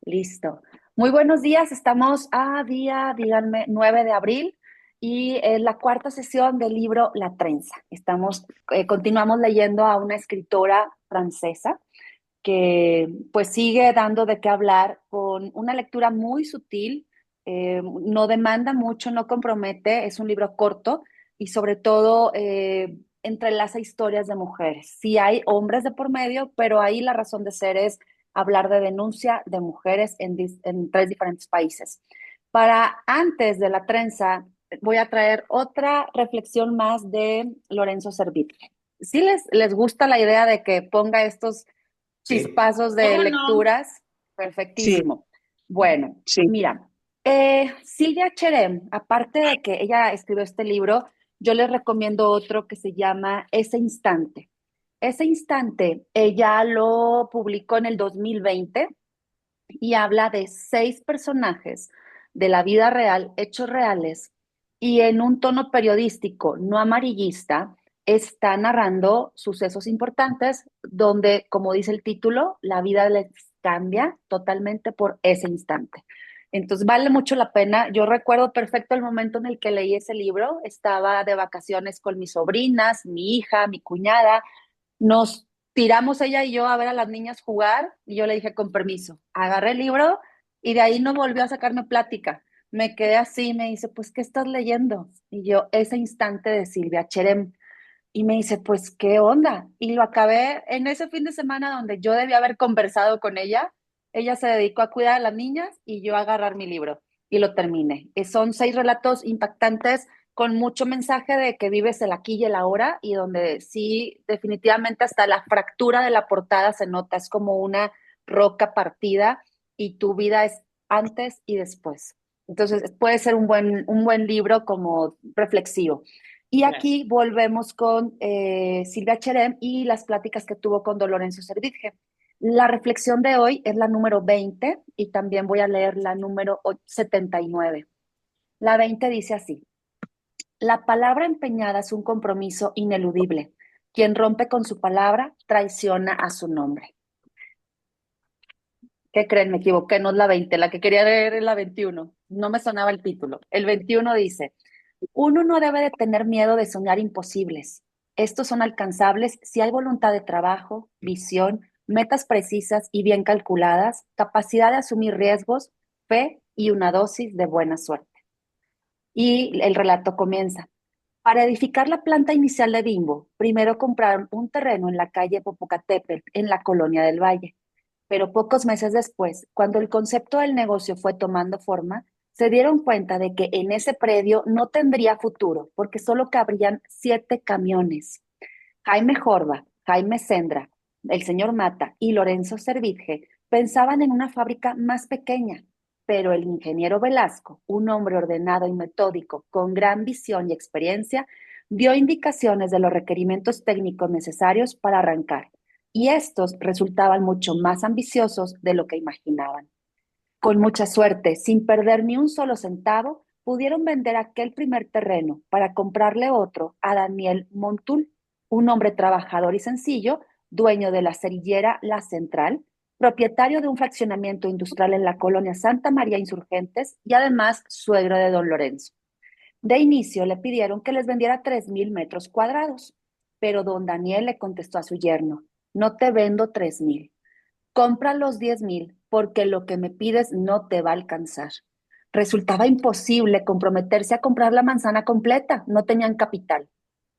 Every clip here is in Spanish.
Listo. Muy buenos días, estamos a díganme, 9 de abril y es la cuarta sesión del libro La Trenza. Continuamos leyendo a una escritora francesa que pues sigue dando de qué hablar con una lectura muy sutil, no demanda mucho, no compromete, es un libro corto y sobre todo entrelaza historias de mujeres. Sí hay hombres de por medio, pero ahí la razón de ser es hablar de denuncia de mujeres en tres diferentes países. Para antes de La Trenza, voy a traer otra reflexión más de Lorenzo Servitje. ¿Sí les gusta la idea de que ponga estos Sí. chispazos de ¿Cómo no? lecturas? Sí, Perfectísimo. Bueno, sí. mira, Silvia Cherem, aparte de que ella escribió este libro, yo les recomiendo otro que se llama Ese Instante. Ese Instante, ella lo publicó en el 2020 y habla de 6 personajes de la vida real, hechos reales, y en un tono periodístico, no amarillista, está narrando sucesos importantes donde, como dice el título, la vida les cambia totalmente por ese instante. Entonces vale mucho la pena. Yo recuerdo perfecto el momento en el que leí ese libro. Estaba de vacaciones con mis sobrinas, mi hija, mi cuñada. Nos tiramos ella y yo a ver a las niñas jugar y yo le dije con permiso, agarré el libro y de ahí no volvió a sacarme plática. Me quedé así, me dice, pues, ¿qué estás leyendo? Y yo, ese instante de Silvia Cherem. Y me dice, pues, ¿qué onda? Y lo acabé en ese fin de semana donde yo debía haber conversado con ella. Ella se dedicó a cuidar a las niñas y yo a agarrar mi libro y lo terminé. Son 6 relatos impactantes con mucho mensaje de que vives el aquí y el ahora y donde sí, definitivamente hasta la fractura de la portada se nota, es como una roca partida y tu vida es antes y después. Entonces puede ser un buen libro como reflexivo. Y Gracias. aquí volvemos con Silvia Cherem y las pláticas que tuvo con Don Lorenzo Servitje. La reflexión de hoy es la número 20 y también voy a leer la número 79. La 20 dice así: la palabra empeñada es un compromiso ineludible. Quien rompe con su palabra traiciona a su nombre. ¿Qué creen? Me equivoqué, no es la 20, la que quería leer es la 21. No me sonaba el título. El 21 dice: uno no debe de tener miedo de soñar imposibles. Estos son alcanzables si hay voluntad de trabajo, visión, metas precisas y bien calculadas, capacidad de asumir riesgos, fe y una dosis de buena suerte. Y el relato comienza. Para edificar la planta inicial de Bimbo, primero compraron un terreno en la calle Popocatépetl, en la Colonia del Valle. Pero pocos meses después, cuando el concepto del negocio fue tomando forma, se dieron cuenta de que en ese predio no tendría futuro, porque solo cabrían 7 camiones. Jaime Jorba, Jaime Sendra, el señor Mata y Lorenzo Servitje pensaban en una fábrica más pequeña, pero el ingeniero Velasco, un hombre ordenado y metódico, con gran visión y experiencia, dio indicaciones de los requerimientos técnicos necesarios para arrancar, y estos resultaban mucho más ambiciosos de lo que imaginaban. Con mucha suerte, sin perder ni un solo centavo, pudieron vender aquel primer terreno para comprarle otro a Daniel Montul, un hombre trabajador y sencillo, dueño de la cerillera La Central, propietario de un fraccionamiento industrial en la colonia Santa María Insurgentes y además suegro de don Lorenzo. De inicio le pidieron que les vendiera 3.000 metros cuadrados, pero don Daniel le contestó a su yerno: no te vendo 3.000. Compra los 10.000 porque lo que me pides no te va a alcanzar. Resultaba imposible comprometerse a comprar la manzana completa, no tenían capital.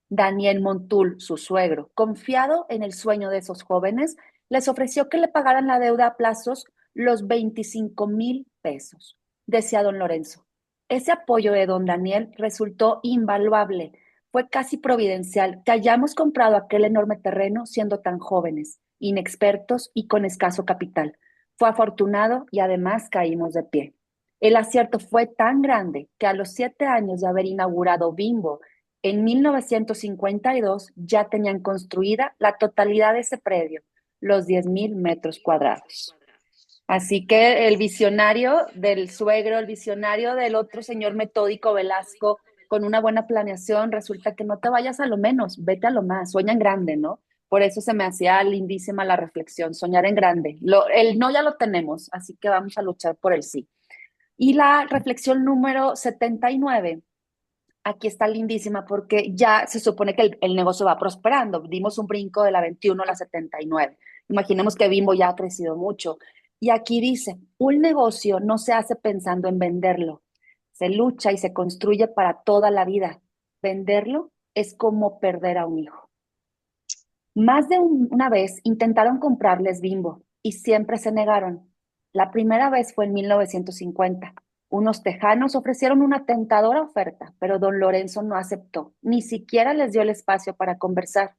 Daniel Montul, su suegro, confiado en el sueño de esos jóvenes, les ofreció que le pagaran la deuda a plazos los 25.000 pesos. Decía don Lorenzo. Ese apoyo de don Daniel resultó invaluable. Fue casi providencial que hayamos comprado aquel enorme terreno siendo tan jóvenes, inexpertos y con escaso capital. Fue afortunado y además caímos de pie. El acierto fue tan grande que a los 7 años de haber inaugurado Bimbo en 1952 ya tenían construida la totalidad de ese predio, los 10.000 metros cuadrados. Así que el visionario del suegro, el visionario del otro señor metódico Velasco, con una buena planeación, resulta que no te vayas a lo menos, vete a lo más, sueña en grande, ¿no? Por eso se me hacía lindísima la reflexión, soñar en grande. El no ya lo tenemos, así que vamos a luchar por el sí. Y la reflexión número 79, aquí está lindísima porque ya se supone que el negocio va prosperando. Dimos un brinco de la 21 a la 79. Imaginemos que Bimbo ya ha crecido mucho. Y aquí dice, un negocio no se hace pensando en venderlo, se lucha y se construye para toda la vida. Venderlo es como perder a un hijo. Más de una vez intentaron comprarles Bimbo y siempre se negaron. La primera vez fue en 1950. Unos tejanos ofrecieron una tentadora oferta, pero don Lorenzo no aceptó. Ni siquiera les dio el espacio para conversar.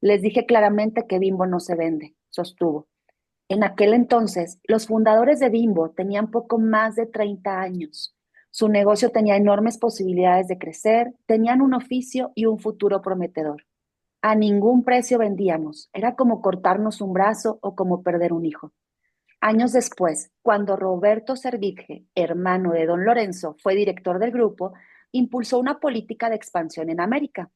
Les dije claramente que Bimbo no se vende, sostuvo. En aquel entonces, los fundadores de Bimbo tenían poco más de 30 años. Su negocio tenía enormes posibilidades de crecer, tenían un oficio y un futuro prometedor. A ningún precio vendíamos. Era como cortarnos un brazo o como perder un hijo. Años después, cuando Roberto Servitje, hermano de don Lorenzo, fue director del grupo, impulsó una política de expansión en América.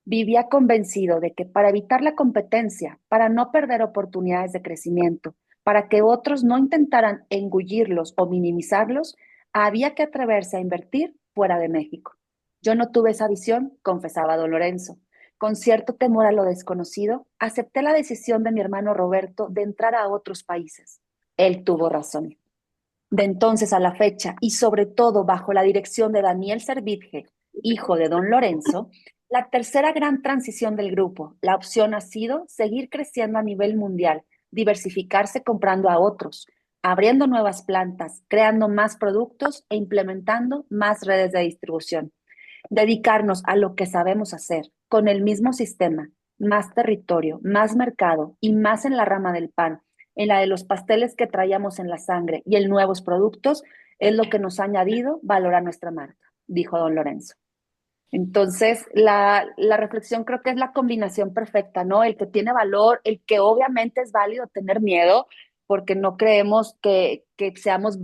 Vivía convencido de que para evitar la competencia, para no perder oportunidades de crecimiento, para que otros no intentaran engullirlos o minimizarlos, había que atreverse a invertir fuera de México. Yo no tuve esa visión, confesaba don Lorenzo. Con cierto temor a lo desconocido, acepté la decisión de mi hermano Roberto de entrar a otros países. Él tuvo razón. De entonces a la fecha, y sobre todo bajo la dirección de Daniel Servitje, hijo de don Lorenzo, la tercera gran transición del grupo, la opción ha sido seguir creciendo a nivel mundial, diversificarse comprando a otros, abriendo nuevas plantas, creando más productos e implementando más redes de distribución. Dedicarnos a lo que sabemos hacer, con el mismo sistema, más territorio, más mercado y más en la rama del pan, en la de los pasteles que traíamos en la sangre y en nuevos productos, es lo que nos ha añadido valor a nuestra marca, dijo don Lorenzo. Entonces, la reflexión creo que es la combinación perfecta, ¿no? El que tiene valor, el que obviamente es válido tener miedo, porque no creemos que seamos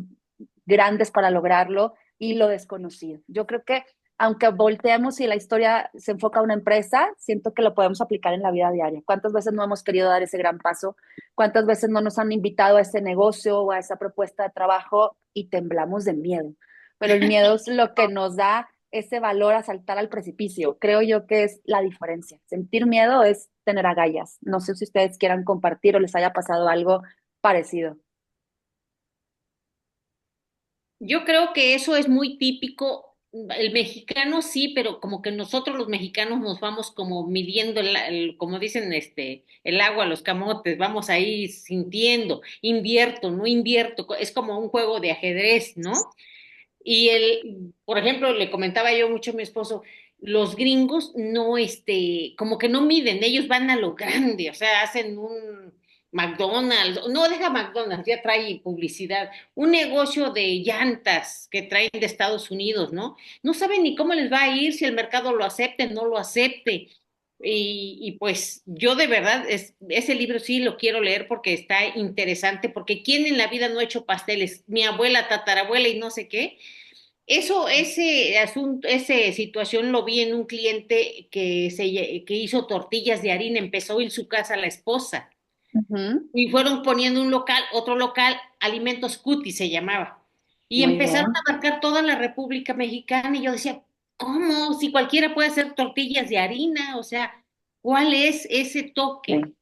grandes para lograrlo, y lo desconocido. Yo creo que aunque volteemos y la historia se enfoca a una empresa, siento que lo podemos aplicar en la vida diaria. ¿Cuántas veces no hemos querido dar ese gran paso? ¿Cuántas veces no nos han invitado a ese negocio o a esa propuesta de trabajo y temblamos de miedo? Pero el miedo es lo que nos da ese valor a saltar al precipicio. Creo yo que es la diferencia. Sentir miedo es tener agallas. No sé si ustedes quieran compartir o les haya pasado algo parecido. Yo creo que eso es muy típico. El mexicano sí, pero como que nosotros los mexicanos nos vamos como midiendo, como dicen, el agua, los camotes, vamos ahí sintiendo, invierto, no invierto, es como un juego de ajedrez, ¿no? Por ejemplo, le comentaba yo mucho a mi esposo, los gringos no, como que no miden, ellos van a lo grande, o sea, hacen un McDonald's, no deja McDonald's, ya trae publicidad, un negocio de llantas que traen de Estados Unidos, ¿no? No saben ni cómo les va a ir, si el mercado lo acepte, no lo acepte. Y pues yo de verdad, ese libro sí lo quiero leer porque está interesante, porque ¿quién en la vida no ha hecho pasteles? Mi abuela, tatarabuela y no sé qué. Eso, ese asunto, esa situación lo vi en un cliente que hizo tortillas de harina, empezó en su casa la esposa Ujú. y fueron poniendo un local, otro local, Alimentos Cuti se llamaba, y Muy empezaron bien. a abarcar toda la República Mexicana y yo decía, ¿cómo? Si cualquiera puede hacer tortillas de harina, o sea, ¿cuál es ese toque? Sí,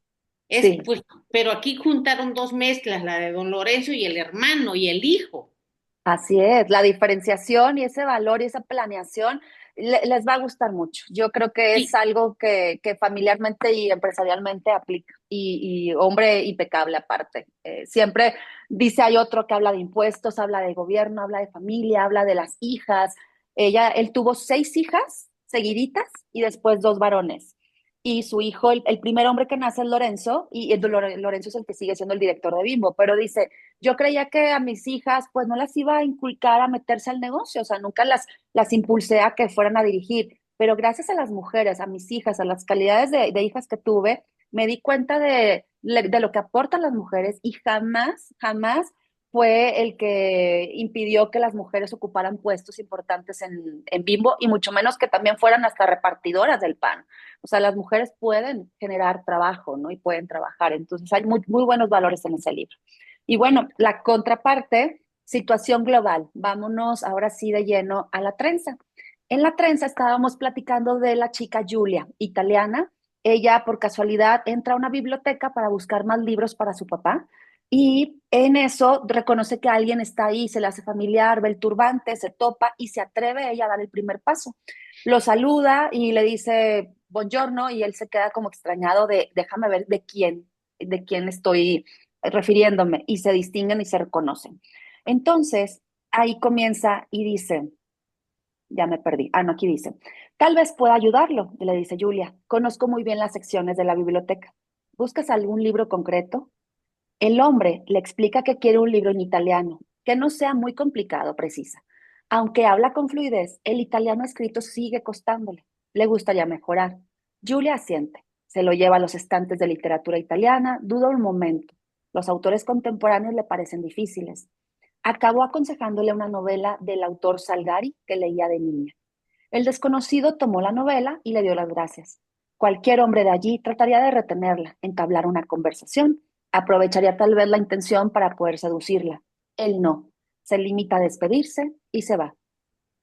Es sí. pues, pero aquí juntaron dos mezclas, la de don Lorenzo y el hermano y el hijo. Así es, la diferenciación y ese valor y esa planeación les va a gustar mucho. Yo creo que es Sí, algo que familiarmente y empresarialmente aplica, y hombre impecable aparte. Siempre dice, hay otro que habla de impuestos, habla de gobierno, habla de familia, habla de las hijas. Él tuvo 6 hijas seguiditas y después 2 varones. Y su hijo, el primer hombre que nace es Lorenzo, y Lorenzo es el que sigue siendo el director de Bimbo, pero dice, yo creía que a mis hijas, pues no las iba a inculcar a meterse al negocio, o sea, nunca las impulsé a que fueran a dirigir, pero gracias a las mujeres, a mis hijas, a las calidades de hijas que tuve, me di cuenta de lo que aportan las mujeres, y jamás, jamás fue el que impidió que las mujeres ocuparan puestos importantes en Bimbo y mucho menos que también fueran hasta repartidoras del pan. O sea, las mujeres pueden generar trabajo, ¿no? Y pueden trabajar. Entonces hay muy buenos valores en ese libro. Y bueno, la contraparte, situación global. Vámonos ahora sí de lleno a la trenza. En la trenza estábamos platicando de la chica Julia, italiana. Ella por casualidad entra a una biblioteca para buscar más libros para su papá y en eso reconoce que alguien está ahí, se le hace familiar, ve el turbante, se topa y se atreve ella a dar el primer paso. Lo saluda y le dice buongiorno y él se queda como extrañado de déjame ver de quién estoy refiriéndome y se distinguen y se reconocen. Entonces, ahí comienza y dice, ya me perdí. Ah, no, aquí dice, tal vez pueda ayudarlo, le dice Julia. Conozco muy bien las secciones de la biblioteca. ¿Buscas algún libro concreto? El hombre le explica que quiere un libro en italiano, que no sea muy complicado, precisa. Aunque habla con fluidez, el italiano escrito sigue costándole. Le gustaría mejorar. Julia asiente. Se lo lleva a los estantes de literatura italiana, duda un momento. Los autores contemporáneos le parecen difíciles. Acabó aconsejándole una novela del autor Salgari que leía de niña. El desconocido tomó la novela y le dio las gracias. Cualquier hombre de allí trataría de retenerla, entablar una conversación, aprovecharía tal vez la intención para poder seducirla. Él no. Se limita a despedirse y se va.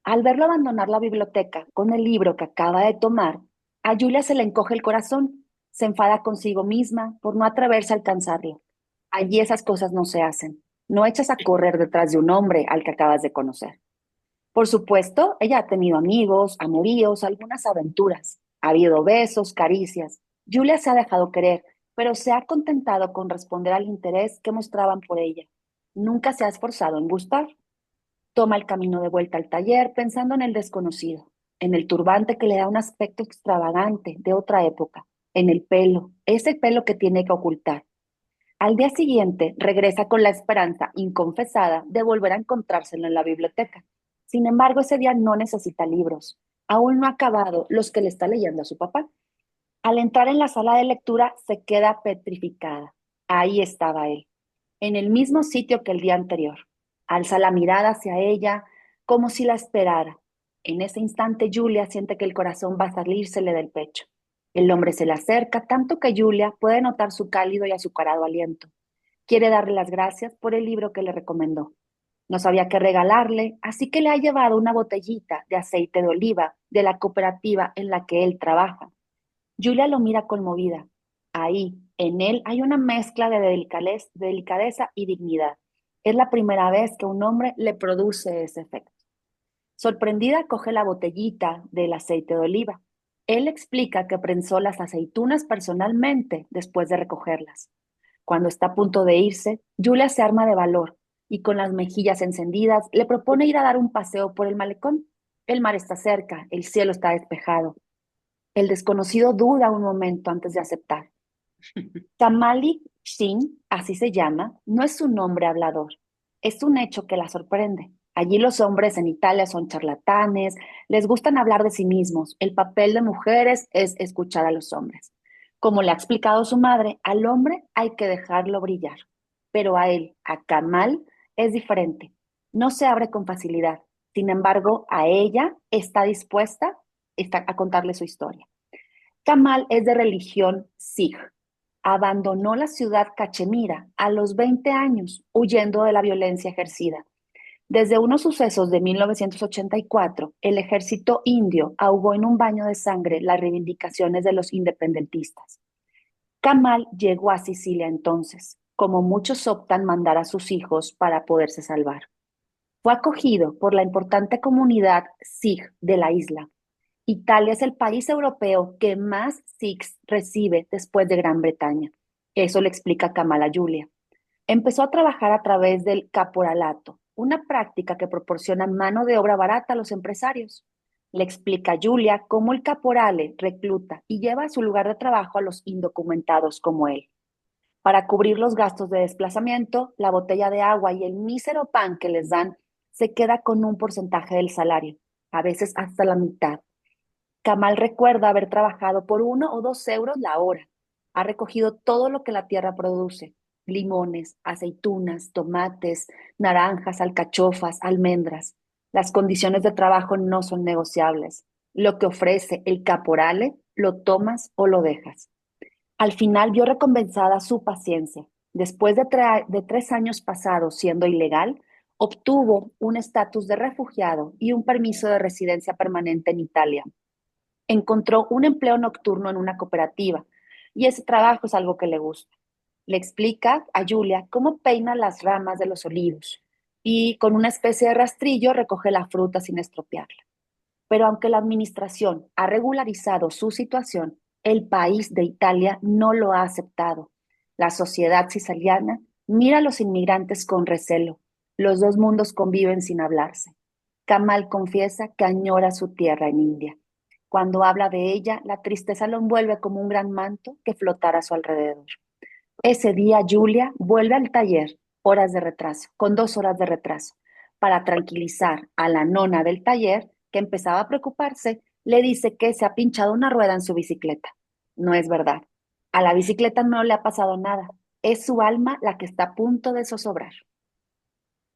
Al verlo abandonar la biblioteca con el libro que acaba de tomar, a Julia se le encoge el corazón, se enfada consigo misma por no atreverse a alcanzarlo. Allí esas cosas no se hacen. No echas a correr detrás de un hombre al que acabas de conocer. Por supuesto, ella ha tenido amigos, amoríos, algunas aventuras. Ha habido besos, caricias. Julia se ha dejado querer, pero se ha contentado con responder al interés que mostraban por ella. Nunca se ha esforzado en gustar. Toma el camino de vuelta al taller pensando en el desconocido, en el turbante que le da un aspecto extravagante de otra época, en el pelo, ese pelo que tiene que ocultar. Al día siguiente regresa con la esperanza inconfesada de volver a encontrárselo en la biblioteca. Sin embargo, ese día no necesita libros. Aún no ha acabado los que le está leyendo a su papá. Al entrar en la sala de lectura se queda petrificada. Ahí estaba él, en el mismo sitio que el día anterior. Alza la mirada hacia ella como si la esperara. En ese instante Julia siente que el corazón va a salírsele del pecho. El hombre se le acerca tanto que Julia puede notar su cálido y azucarado aliento. Quiere darle las gracias por el libro que le recomendó. No sabía qué regalarle, así que le ha llevado una botellita de aceite de oliva de la cooperativa en la que él trabaja. Julia lo mira conmovida. Ahí, en él, hay una mezcla de delicadeza y dignidad. Es la primera vez que un hombre le produce ese efecto. Sorprendida, coge la botellita del aceite de oliva. Él explica que prensó las aceitunas personalmente después de recogerlas. Cuando está a punto de irse, Julia se arma de valor y con las mejillas encendidas le propone ir a dar un paseo por el malecón. El mar está cerca, el cielo está despejado. El desconocido duda un momento antes de aceptar. Tamali Singh, así se llama, no es un hombre hablador. Es un hecho que la sorprende. Allí los hombres en Italia son charlatanes, les gustan hablar de sí mismos. El papel de mujeres es escuchar a los hombres. Como le ha explicado su madre, al hombre hay que dejarlo brillar. Pero a él, a Kamal, es diferente. No se abre con facilidad. Sin embargo, a ella está a contarle su historia. Kamal es de religión Sikh. Abandonó la ciudad cachemira a los 20 años, huyendo de la violencia ejercida. Desde unos sucesos de 1984, el ejército indio ahogó en un baño de sangre las reivindicaciones de los independentistas. Kamal llegó a Sicilia entonces, como muchos optan mandar a sus hijos para poderse salvar. Fue acogido por la importante comunidad Sikh de la isla. Italia es el país europeo que más Sikhs recibe después de Gran Bretaña. Eso le explica Kamala Julia. Empezó a trabajar a través del caporalato, una práctica que proporciona mano de obra barata a los empresarios. Le explica a Julia cómo el caporale recluta y lleva a su lugar de trabajo a los indocumentados como él. Para cubrir los gastos de desplazamiento, la botella de agua y el mísero pan que les dan se queda con un porcentaje del salario, a veces hasta la mitad. Kamal recuerda haber trabajado por 1 o 2 euros la hora. Ha recogido todo lo que la tierra produce. limones, aceitunas, tomates, naranjas, alcachofas, almendras. Las condiciones de trabajo no son negociables. Lo que ofrece el caporale, lo tomas o lo dejas. Al final vio recompensada su paciencia. Después de 3 años pasados siendo ilegal, obtuvo un estatus de refugiado y un permiso de residencia permanente en Italia. Encontró un empleo nocturno en una cooperativa y ese trabajo es algo que le gusta. Le explica a Julia cómo peina las ramas de los olivos y con una especie de rastrillo recoge la fruta sin estropearla. Pero aunque la administración ha regularizado su situación, el país de Italia no lo ha aceptado. La sociedad siciliana mira a los inmigrantes con recelo. Los dos mundos conviven sin hablarse. Kamal confiesa que añora su tierra en India. Cuando habla de ella, la tristeza lo envuelve como un gran manto que flotara a su alrededor. Ese día Julia vuelve al taller, horas de retraso, con 2 horas de retraso. Para tranquilizar a la nona del taller, que empezaba a preocuparse, le dice que se ha pinchado una rueda en su bicicleta. No es verdad. A la bicicleta no le ha pasado nada. Es su alma la que está a punto de zozobrar.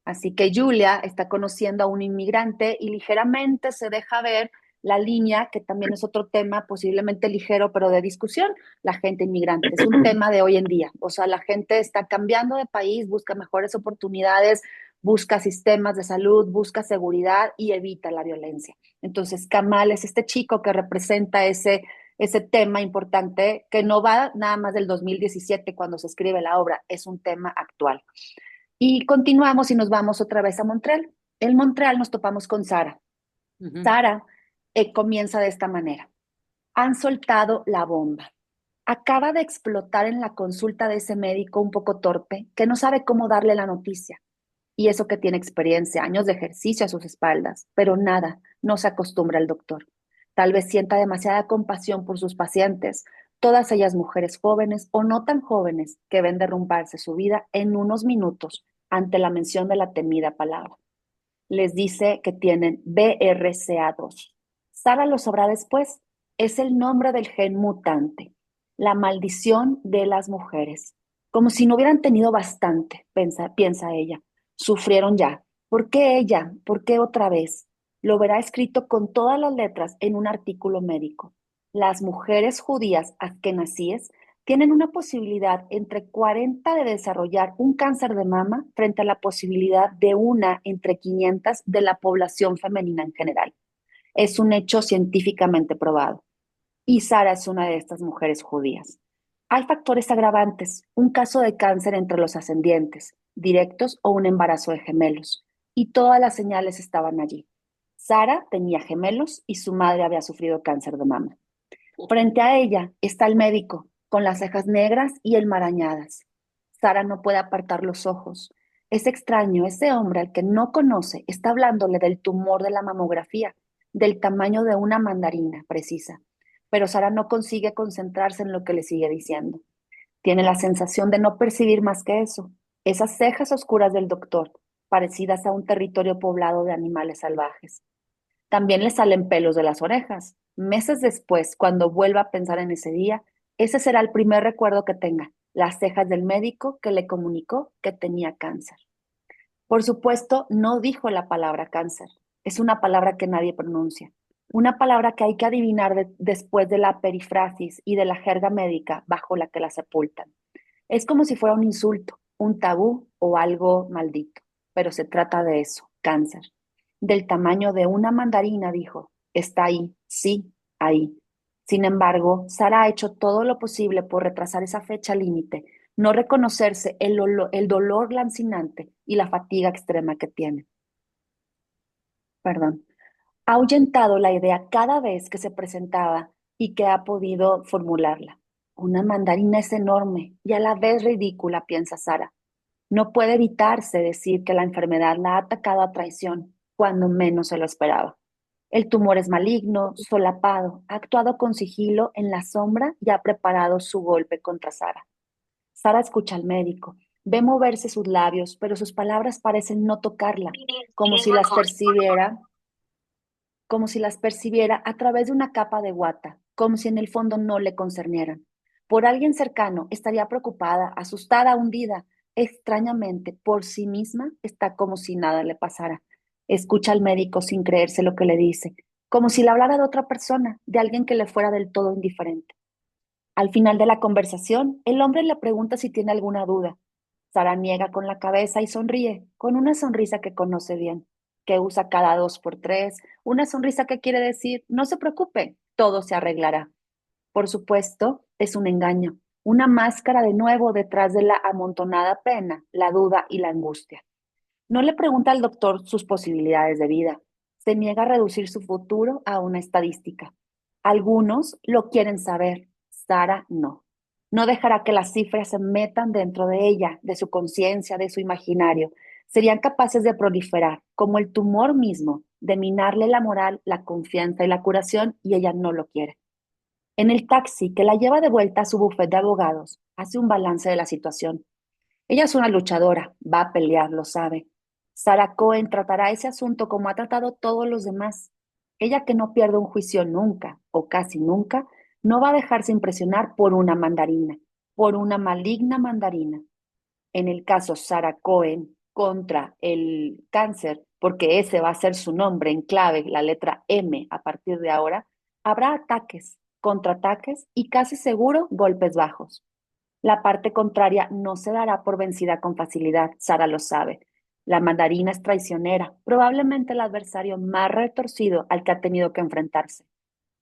Así que Julia está conociendo a un inmigrante y ligeramente se deja ver la línea, que también es otro tema posiblemente ligero, pero de discusión, la gente inmigrante. Es un tema de hoy en día. O sea, la gente está cambiando de país, busca mejores oportunidades, busca sistemas de salud, busca seguridad y evita la violencia. Entonces, Kamal es este chico que representa ese tema importante que no va nada más del 2017 cuando se escribe la obra, es un tema actual. Y continuamos y nos vamos otra vez a Montreal. En Montreal nos topamos con Sara. Ujú. Sara comienza de esta manera. Han soltado la bomba. Acaba de explotar en la consulta de ese médico un poco torpe que no sabe cómo darle la noticia. Y eso que tiene experiencia, años de ejercicio a sus espaldas, pero nada, no se acostumbra al doctor. Tal vez sienta demasiada compasión por sus pacientes, todas ellas mujeres jóvenes o no tan jóvenes que ven derrumbarse su vida en unos minutos ante la mención de la temida palabra. Les dice que tienen BRCA2. Sara lo sabrá después. Es el nombre del gen mutante, la maldición de las mujeres. Como si no hubieran tenido bastante, piensa ella. Sufrieron ya. ¿Por qué ella? ¿Por qué otra vez? Lo verá escrito con todas las letras en un artículo médico. Las mujeres judías askenazíes tienen una posibilidad entre 40 de desarrollar un cáncer de mama frente a la posibilidad de una entre 500 de la población femenina en general. Es un hecho científicamente probado. Y Sara es una de estas mujeres judías. Hay factores agravantes, un caso de cáncer entre los ascendientes, directos o un embarazo de gemelos. Y todas las señales estaban allí. Sara tenía gemelos y su madre había sufrido cáncer de mama. Frente a ella está el médico, con las cejas negras y enmarañadas. Sara no puede apartar los ojos. Es extraño, ese hombre al que no conoce está hablándole del tumor de la mamografía, del tamaño de una mandarina, precisa. Pero Sara no consigue concentrarse en lo que le sigue diciendo. Tiene la sensación de no percibir más que eso. Esas cejas oscuras del doctor, parecidas a un territorio poblado de animales salvajes. También le salen pelos de las orejas. Meses después, cuando vuelva a pensar en ese día, ese será el primer recuerdo que tenga, las cejas del médico que le comunicó que tenía cáncer. Por supuesto, no dijo la palabra cáncer. Es una palabra que nadie pronuncia. Una palabra que hay que adivinar después de la perifrasis y de la jerga médica bajo la que la sepultan. Es como si fuera un insulto, un tabú o algo maldito, pero se trata de eso, cáncer. Del tamaño de una mandarina, dijo. Está ahí, sí, ahí. Sin embargo, Sara ha hecho todo lo posible por retrasar esa fecha límite, no reconocerse el dolor lancinante y la fatiga extrema que tiene. Perdón. Ha ahuyentado la idea cada vez que se presentaba y que ha podido formularla. Una mandarina es enorme y a la vez ridícula, piensa Sara. No puede evitarse decir que la enfermedad la ha atacado a traición, cuando menos se lo esperaba. El tumor es maligno, solapado, ha actuado con sigilo en la sombra y ha preparado su golpe contra Sara. Sara escucha al médico, ve moverse sus labios, pero sus palabras parecen no tocarla, como si las percibiera como si las percibiera a través de una capa de guata, como si en el fondo no le concernieran. Por alguien cercano, estaría preocupada, asustada, hundida. Extrañamente, por sí misma, está como si nada le pasara. Escucha al médico sin creerse lo que le dice, como si le hablara de otra persona, de alguien que le fuera del todo indiferente. Al final de la conversación, el hombre le pregunta si tiene alguna duda. Sara niega con la cabeza y sonríe, con una sonrisa que conoce bien, que usa cada dos por tres, una sonrisa que quiere decir, no se preocupe, todo se arreglará. Por supuesto, es un engaño, una máscara de nuevo detrás de la amontonada pena, la duda y la angustia. No le pregunta al doctor sus posibilidades de vida. Se niega a reducir su futuro a una estadística. Algunos lo quieren saber, Sara no. No dejará que las cifras se metan dentro de ella, de su conciencia, de su imaginario. Serían capaces de proliferar, como el tumor mismo, de minarle la moral, la confianza y la curación, y ella no lo quiere. En el taxi que la lleva de vuelta a su bufete de abogados, hace un balance de la situación. Ella es una luchadora, va a pelear, lo sabe. Sarah Cohen tratará ese asunto como ha tratado todos los demás. Ella que no pierde un juicio nunca, o casi nunca, no va a dejarse impresionar por una mandarina, por una maligna mandarina. En el caso Sarah Cohen contra el cáncer, porque ese va a ser su nombre en clave, la letra M a partir de ahora, habrá ataques, contraataques y casi seguro golpes bajos. La parte contraria no se dará por vencida con facilidad, Sara lo sabe. La mandarina es traicionera, probablemente el adversario más retorcido al que ha tenido que enfrentarse.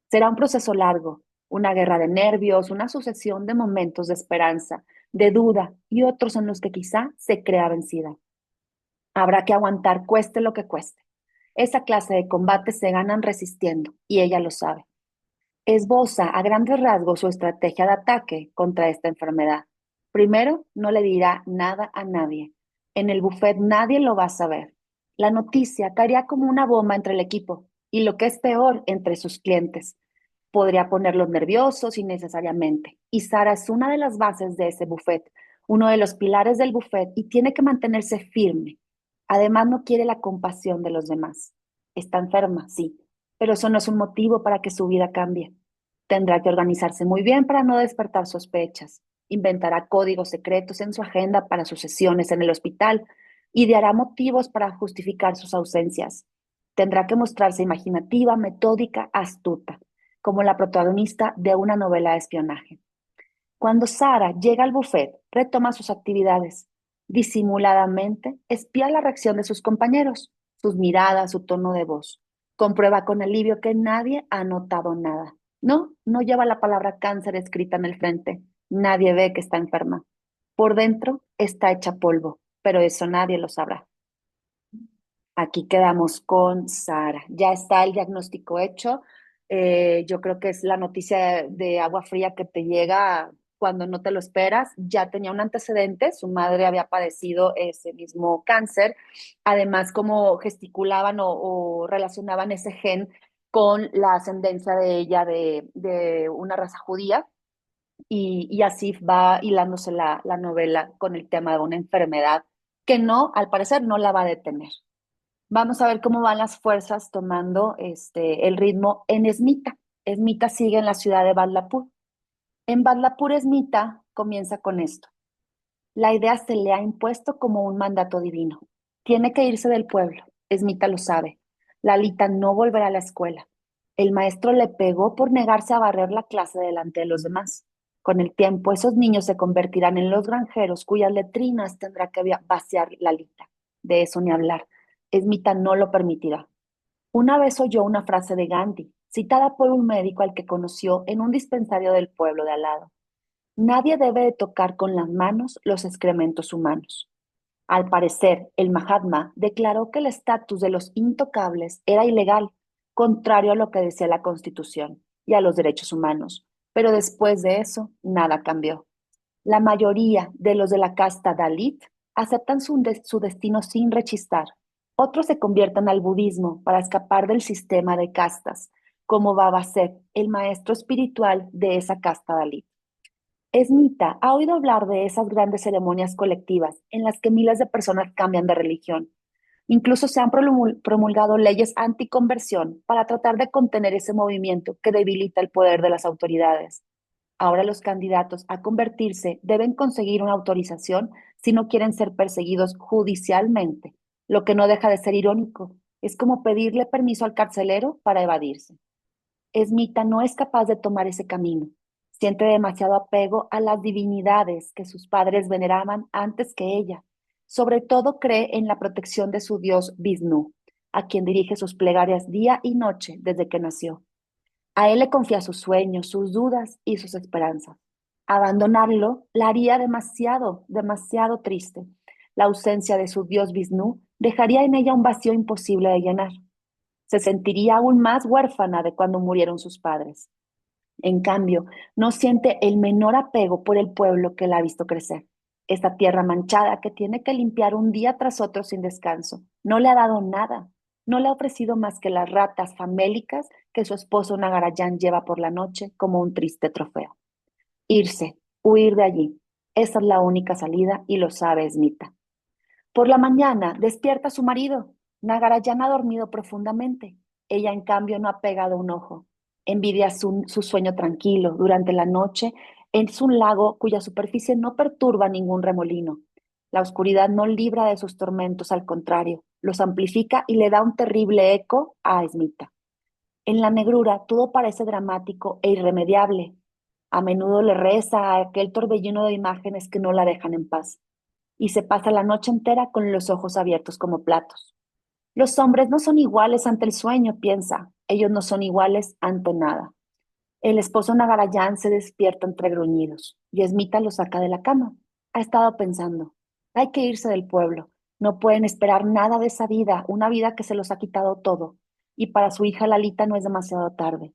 Será un proceso largo, una guerra de nervios, una sucesión de momentos de esperanza, de duda y otros en los que quizá se crea vencida. Habrá que aguantar cueste lo que cueste. Esa clase de combates se ganan resistiendo y ella lo sabe. Esboza a grandes rasgos su estrategia de ataque contra esta enfermedad. Primero, no le dirá nada a nadie. En el buffet nadie lo va a saber. La noticia caería como una bomba entre el equipo y lo que es peor, entre sus clientes. Podría ponerlos nerviosos innecesariamente. Y Sara es una de las bases de ese buffet, uno de los pilares del buffet y tiene que mantenerse firme. Además, no quiere la compasión de los demás. Está enferma, sí, pero eso no es un motivo para que su vida cambie. Tendrá que organizarse muy bien para no despertar sospechas. Inventará códigos secretos en su agenda para sus sesiones en el hospital. Ideará motivos para justificar sus ausencias. Tendrá que mostrarse imaginativa, metódica, astuta, como la protagonista de una novela de espionaje. Cuando Sara llega al buffet, retoma sus actividades. Disimuladamente, espía la reacción de sus compañeros, sus miradas, su tono de voz. Comprueba con alivio que nadie ha notado nada. No, no lleva la palabra cáncer escrita en el frente. Nadie ve que está enferma. Por dentro está hecha polvo, pero eso nadie lo sabrá. Aquí quedamos con Sara. Ya está el diagnóstico hecho. Yo creo que es la noticia de agua fría que te llega cuando no te lo esperas. Ya tenía un antecedente, su madre había padecido ese mismo cáncer. Además, como gesticulaban o relacionaban ese gen con la ascendencia de ella de una raza judía. Y así va hilándose la novela con el tema de una enfermedad que no, al parecer, no la va a detener. Vamos a ver cómo van las fuerzas tomando el ritmo en Esmita. Esmita sigue en la ciudad de Badlapur. En Badlapur, Esmita comienza con esto. La idea se le ha impuesto como un mandato divino. Tiene que irse del pueblo. Esmita lo sabe. Lalita no volverá a la escuela. El maestro le pegó por negarse a barrer la clase delante de los demás. Con el tiempo, esos niños se convertirán en los granjeros cuyas letrinas tendrá que vaciar Lalita. De eso ni hablar. Esmita no lo permitirá. Una vez oyó una frase de Gandhi, citada por un médico al que conoció en un dispensario del pueblo de al lado. Nadie debe de tocar con las manos los excrementos humanos. Al parecer, el Mahatma declaró que el estatus de los intocables era ilegal, contrario a lo que decía la Constitución y a los derechos humanos. Pero después de eso, nada cambió. La mayoría de los de la casta Dalit aceptan su destino sin rechistar. Otros se convierten al budismo para escapar del sistema de castas, como Baba Set, el maestro espiritual de esa casta Dalit. Esmita ha oído hablar de esas grandes ceremonias colectivas en las que miles de personas cambian de religión. Incluso se han promulgado leyes anticonversión para tratar de contener ese movimiento que debilita el poder de las autoridades. Ahora los candidatos a convertirse deben conseguir una autorización si no quieren ser perseguidos judicialmente, lo que no deja de ser irónico. Es como pedirle permiso al carcelero para evadirse. Esmita no es capaz de tomar ese camino. Siente demasiado apego a las divinidades que sus padres veneraban antes que ella. Sobre todo cree en la protección de su dios Vishnu, a quien dirige sus plegarias día y noche desde que nació. A él le confía sus sueños, sus dudas y sus esperanzas. Abandonarlo la haría demasiado, demasiado triste. La ausencia de su dios Vishnu dejaría en ella un vacío imposible de llenar. Se sentiría aún más huérfana de cuando murieron sus padres. En cambio, no siente el menor apego por el pueblo que la ha visto crecer. Esta tierra manchada que tiene que limpiar un día tras otro sin descanso. No le ha dado nada. No le ha ofrecido más que las ratas famélicas que su esposo Nagarayán lleva por la noche como un triste trofeo. Irse, huir de allí. Esa es la única salida y lo sabe Esmita. Por la mañana despierta a su marido. Nagarayana ha dormido profundamente. Ella, en cambio, no ha pegado un ojo. Envidia su sueño tranquilo. Durante la noche es un lago cuya superficie no perturba ningún remolino. La oscuridad no libra de sus tormentos, al contrario, los amplifica y le da un terrible eco a Esmita. En la negrura todo parece dramático e irremediable. A menudo le reza a aquel torbellino de imágenes que no la dejan en paz y se pasa la noche entera con los ojos abiertos como platos. Los hombres no son iguales ante el sueño, piensa. Ellos no son iguales ante nada. El esposo Nagarayán se despierta entre gruñidos y Esmita lo saca de la cama. Ha estado pensando. Hay que irse del pueblo. No pueden esperar nada de esa vida, una vida que se los ha quitado todo. Y para su hija Lalita no es demasiado tarde.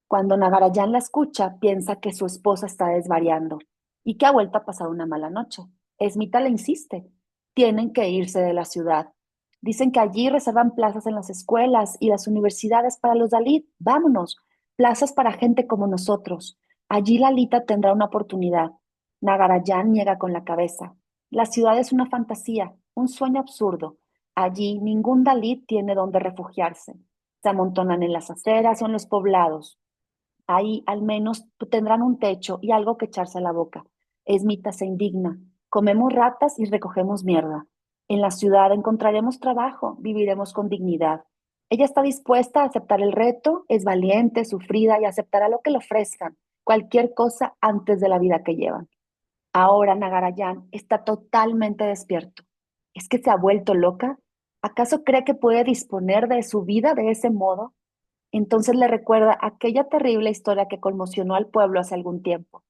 Cuando Nagarayán la escucha, piensa que su esposa está desvariando y que ha vuelto a pasar una mala noche. Esmita le insiste. Tienen que irse de la ciudad. Dicen que allí reservan plazas en las escuelas y las universidades para los Dalit. Vámonos, plazas para gente como nosotros. Allí Lalita tendrá una oportunidad. Nagarayán niega con la cabeza. La ciudad es una fantasía, un sueño absurdo. Allí ningún Dalit tiene donde refugiarse. Se amontonan en las aceras o en los poblados. Ahí al menos tendrán un techo y algo que echarse a la boca. Esmita se indigna. Comemos ratas y recogemos mierda. En la ciudad encontraremos trabajo, viviremos con dignidad. Ella está dispuesta a aceptar el reto, es valiente, sufrida y aceptará lo que le ofrezcan, cualquier cosa antes de la vida que llevan. Ahora Nagarayán está totalmente despierto. ¿Es que se ha vuelto loca? ¿Acaso cree que puede disponer de su vida de ese modo? Entonces le recuerda aquella terrible historia que conmocionó al pueblo hace algún tiempo.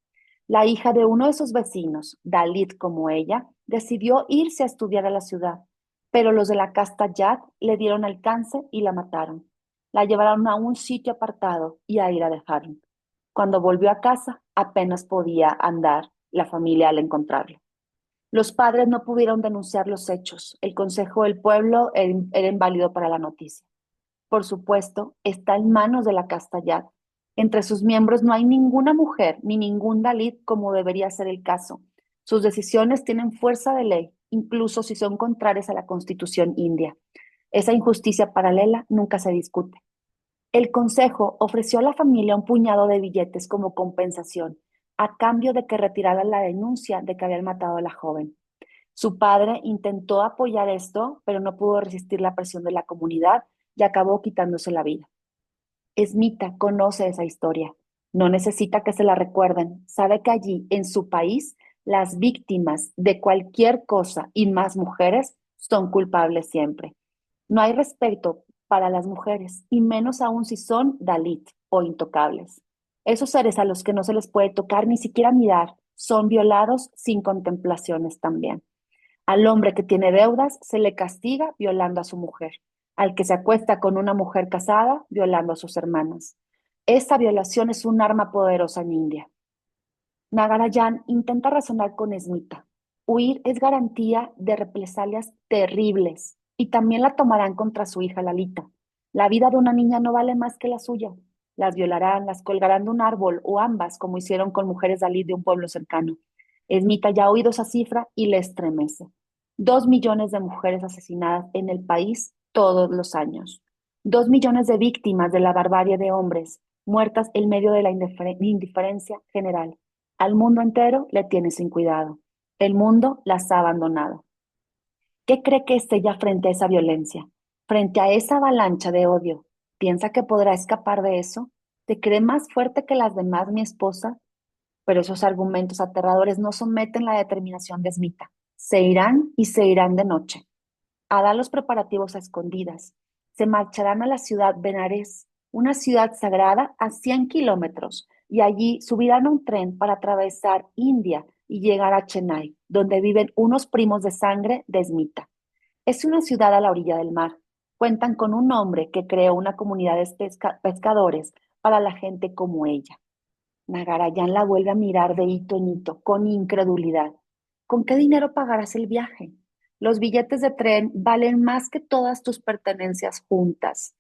La hija de uno de sus vecinos, Dalit como ella, decidió irse a estudiar a la ciudad, pero los de la casta Yat le dieron alcance y la mataron. La llevaron a un sitio apartado y ahí la dejaron. Cuando volvió a casa, apenas podía andar la familia al encontrarla. Los padres no pudieron denunciar los hechos. El consejo del pueblo era inválido para la noticia. Por supuesto, está en manos de la casta Yat. Entre sus miembros no hay ninguna mujer ni ningún Dalit como debería ser el caso. Sus decisiones tienen fuerza de ley, incluso si son contrarias a la constitución india. Esa injusticia paralela nunca se discute. El consejo ofreció a la familia un puñado de billetes como compensación, a cambio de que retiraran la denuncia de que habían matado a la joven. Su padre intentó apoyar esto, pero no pudo resistir la presión de la comunidad y acabó quitándose la vida. Esmita conoce esa historia. No necesita que se la recuerden. Sabe que allí, en su país, las víctimas de cualquier cosa y más mujeres son culpables siempre. No hay respeto para las mujeres, y menos aún si son Dalit o intocables. Esos seres a los que no se les puede tocar ni siquiera mirar son violados sin contemplaciones también. Al hombre que tiene deudas se le castiga violando a su mujer. Al que se acuesta con una mujer casada, violando a sus hermanas. Esta violación es un arma poderosa en India. Nagarajan intenta razonar con Esmita. Huir es garantía de represalias terribles y también la tomarán contra su hija Lalita. La vida de una niña no vale más que la suya. Las violarán, las colgarán de un árbol o ambas, como hicieron con mujeres Dalit de un pueblo cercano. Esmita ya ha oído esa cifra y le estremece. 2 millones de mujeres asesinadas en el país todos los años. 2 millones de víctimas de la barbarie de hombres. muertas en medio de la indiferencia general. Al mundo entero le tiene sin cuidado. El mundo las ha abandonado. ¿Qué cree que es ella frente a esa violencia? Frente a esa avalancha de odio. ¿Piensa que podrá escapar de eso? ¿Te cree más fuerte que las demás, mi esposa? Pero esos argumentos aterradores no someten la determinación de Smita. Se irán y se irán de noche. Hará los preparativos a escondidas. Se marcharán a la ciudad Benares, una ciudad sagrada a 100 kilómetros, y allí subirán a un tren para atravesar India y llegar a Chennai, donde viven unos primos de sangre de Smita. Es una ciudad a la orilla del mar. Cuentan con un hombre que creó una comunidad de pescadores para la gente como ella. Nagarayan la vuelve a mirar de hito en hito, con incredulidad. ¿Con qué dinero pagarás el viaje? Los billetes de tren valen más que todas tus pertenencias juntas.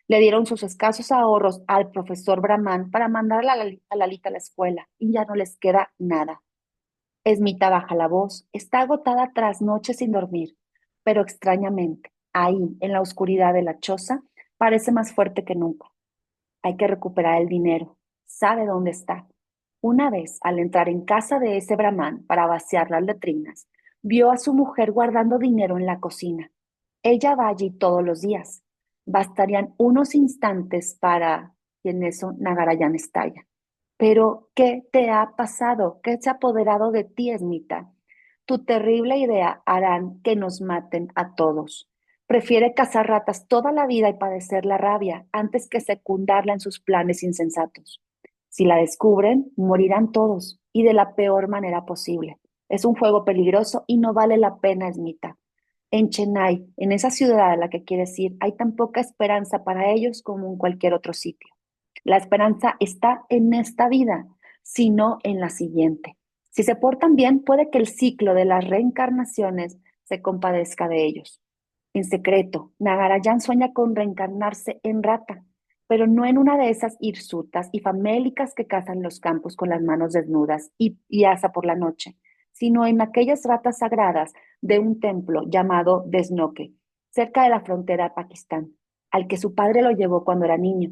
Le dieron sus escasos ahorros al profesor Brahman para mandar a Lalita a la escuela y ya no les queda nada. Esmita baja la voz, está agotada tras noches sin dormir, pero extrañamente, ahí, en la oscuridad de la choza, parece más fuerte que nunca. Hay que recuperar el dinero. Sabe dónde está. Una vez, al entrar en casa de ese brahman para vaciar las letrinas, vio a su mujer guardando dinero en la cocina. Ella va allí todos los días. Bastarían unos instantes para... Y en eso Nagarayan estalla. Pero, ¿qué te ha pasado? ¿Qué se ha apoderado de ti, Esmita? Tu terrible idea harán que nos maten a todos. Prefiere cazar ratas toda la vida y padecer la rabia antes que secundarla en sus planes insensatos. Si la descubren, morirán todos y de la peor manera posible. Es un juego peligroso y no vale la pena, Esmita. En Chennai, en esa ciudad a la que quieres ir, hay tan poca esperanza para ellos como en cualquier otro sitio. La esperanza está en esta vida, sino en la siguiente. Si se portan bien, puede que el ciclo de las reencarnaciones se compadezca de ellos. En secreto, Nagarajan sueña con reencarnarse en rata, pero no en una de esas hirsutas y famélicas que cazan los campos con las manos desnudas y asa por la noche, sino en aquellas ratas sagradas de un templo llamado Desnoque, cerca de la frontera de Pakistán, al que su padre lo llevó cuando era niño.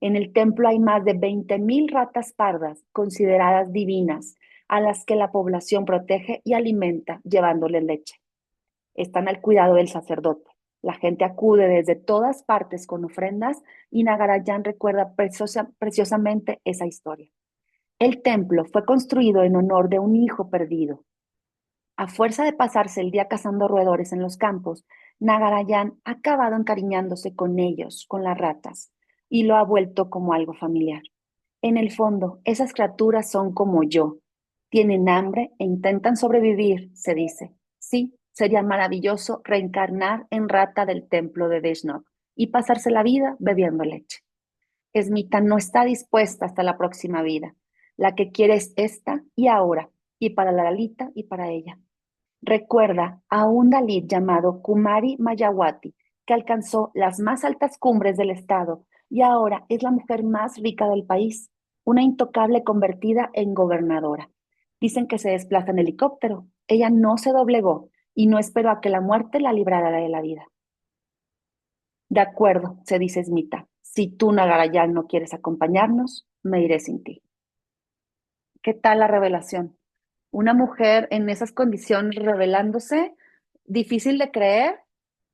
En el templo hay más de 20.000 ratas pardas, consideradas divinas, a las que la población protege y alimenta llevándoles leche. Están al cuidado del sacerdote. La gente acude desde todas partes con ofrendas y Nagarajan recuerda preciosamente esa historia. El templo fue construido en honor de un hijo perdido. A fuerza de pasarse el día cazando roedores en los campos, Nagarayan ha acabado encariñándose con ellos, con las ratas, y lo ha vuelto como algo familiar. En el fondo, esas criaturas son como yo. Tienen hambre e intentan sobrevivir, se dice. Sí, sería maravilloso reencarnar en rata del templo de Vishnu y pasarse la vida bebiendo leche. Esmita no está dispuesta hasta la próxima vida. La que quiere es esta y ahora, y para la Lalita y para ella. Recuerda a un Dalit llamado Kumari Mayawati, que alcanzó las más altas cumbres del estado y ahora es la mujer más rica del país, una intocable convertida en gobernadora. Dicen que se desplaza en helicóptero. Ella no se doblegó y no esperó a que la muerte la librara de la vida. De acuerdo, se dice Smita. Si tú, Nagarayal, no quieres acompañarnos, me iré sin ti. ¿Qué tal la revelación? Una mujer en esas condiciones revelándose, difícil de creer,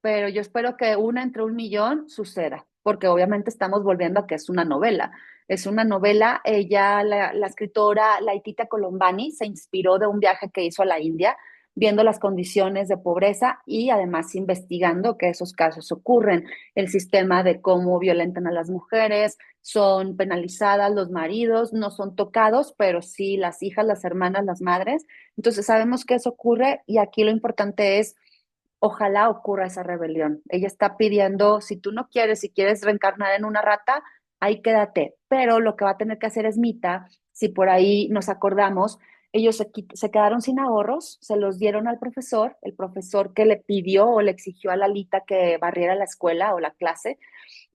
pero yo espero que una entre un millón suceda, porque obviamente estamos volviendo a que es una novela. Es una novela, ella, la escritora Laitita Colombani, se inspiró de un viaje que hizo a la India, viendo las condiciones de pobreza y además investigando que esos casos ocurren, el sistema de cómo violentan a las mujeres, son penalizadas los maridos, no son tocados, pero sí las hijas, las hermanas, las madres. Entonces sabemos que eso ocurre y aquí lo importante es, ojalá ocurra esa rebelión. Ella está pidiendo, si tú no quieres, si quieres reencarnar en una rata, ahí quédate. Pero lo que va a tener que hacer es Mita, si por ahí nos acordamos, ellos se quedaron sin ahorros, se los dieron al profesor, el profesor que le pidió o le exigió a Lalita que barriera la escuela o la clase,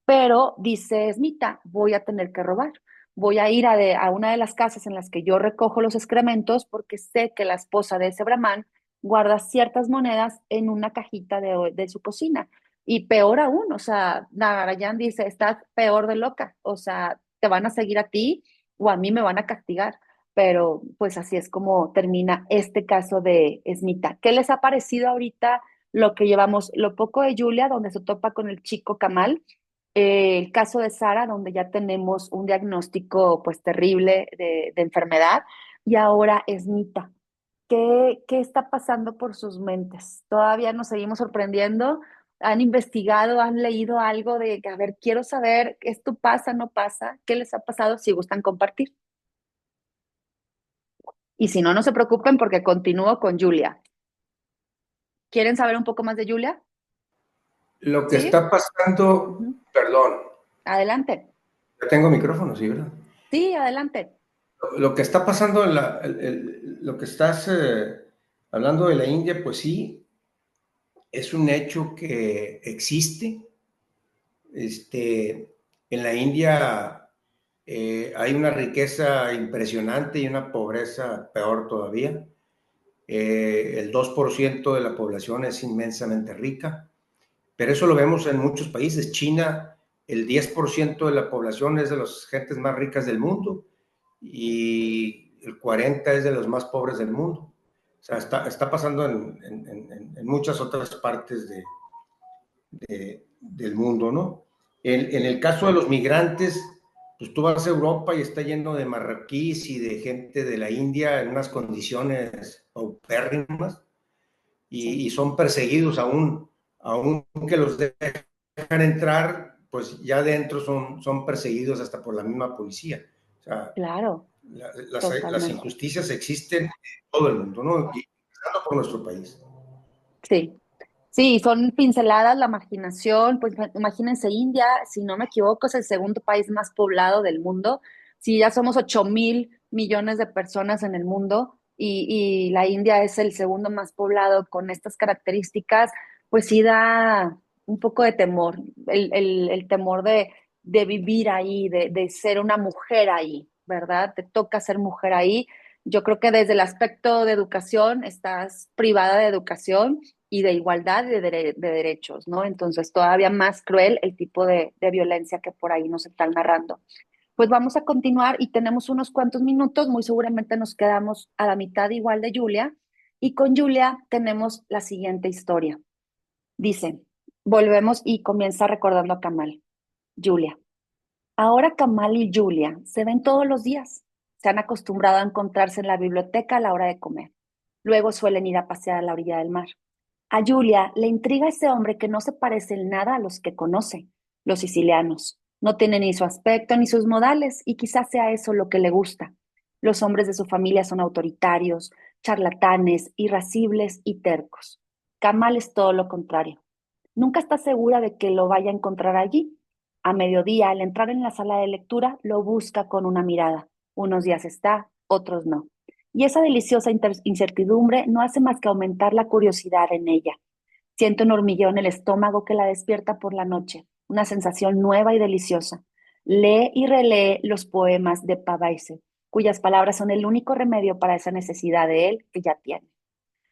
pero dice Smita, voy a tener que robar. Voy a ir a una de las casas en las que yo recojo los excrementos porque sé que la esposa de ese brahman guarda ciertas monedas en una cajita de su cocina. Y peor aún, o sea, Nagarayan dice, estás peor de loca. O sea, te van a seguir a ti o a mí me van a castigar. Pero pues así es como termina este caso de Esmita. ¿Qué les ha parecido ahorita lo que llevamos, lo poco de Julia, donde se topa con el chico Kamal, el caso de Sara, donde ya tenemos un diagnóstico pues terrible de enfermedad, y ahora Esmita? ¿Qué está pasando por sus mentes? Todavía nos seguimos sorprendiendo. ¿Han investigado, han leído algo de que, a ver, quiero saber, esto pasa, no pasa? ¿Qué les ha pasado? Si gustan compartir. Y si no, no se preocupen porque continúo con Julia. ¿Quieren saber un poco más de Julia? Lo que ¿Sí? está pasando, Ujú. perdón, Adelante. yo tengo micrófono, sí, ¿verdad? Sí, adelante. Lo que está pasando, lo que estás hablando de la India, pues sí, es un hecho que existe. En la India hay una riqueza impresionante y una pobreza peor todavía. El 2% de la población es inmensamente rica, pero eso lo vemos en muchos países. China, el 10% de la población es de las gentes más ricas del mundo y el 40% es de los más pobres del mundo. O sea, está pasando en muchas otras partes del mundo, ¿no? En el caso de los migrantes, pues tú vas a Europa y está lleno de marroquíes y de gente de la India en unas condiciones paupérrimas Sí, y son perseguidos aún que los dejan entrar, pues ya dentro son perseguidos hasta por la misma policía. O sea, claro, las totalmente. injusticias existen en todo el mundo, ¿no? Y empezando por nuestro país. Sí. Sí, son pinceladas, la marginación, pues imagínense India, si no me equivoco, es el segundo país más poblado del mundo. Si ya somos 8.000 millones de personas en el mundo y la India es el segundo más poblado con estas características, pues sí da un poco de temor, el temor de vivir ahí, de ser una mujer ahí, ¿verdad? Te toca ser mujer ahí. Yo creo que desde el aspecto de educación estás privada de educación y de igualdad y de derechos, ¿no? Entonces, todavía más cruel el tipo de violencia que por ahí nos están narrando. Pues vamos a continuar y tenemos unos cuantos minutos, muy seguramente nos quedamos a la mitad igual de Julia, y con Julia tenemos la siguiente historia. Dice, volvemos y comienza recordando a Kamal. Julia. Ahora Kamal y Julia se ven todos los días. Se han acostumbrado a encontrarse en la biblioteca a la hora de comer. Luego suelen ir a pasear a la orilla del mar. A Julia le intriga ese hombre que no se parece en nada a los que conoce, los sicilianos. No tiene ni su aspecto ni sus modales, y quizás sea eso lo que le gusta. Los hombres de su familia son autoritarios, charlatanes, irascibles y tercos. Kamal es todo lo contrario. Nunca está segura de que lo vaya a encontrar allí. A mediodía, al entrar en la sala de lectura, lo busca con una mirada. Unos días está, otros no. Y esa deliciosa incertidumbre no hace más que aumentar la curiosidad en ella. Siente un hormigueo en el estómago que la despierta por la noche, una sensación nueva y deliciosa. Lee y relee los poemas de Pavaise, cuyas palabras son el único remedio para esa necesidad de él que ya tiene.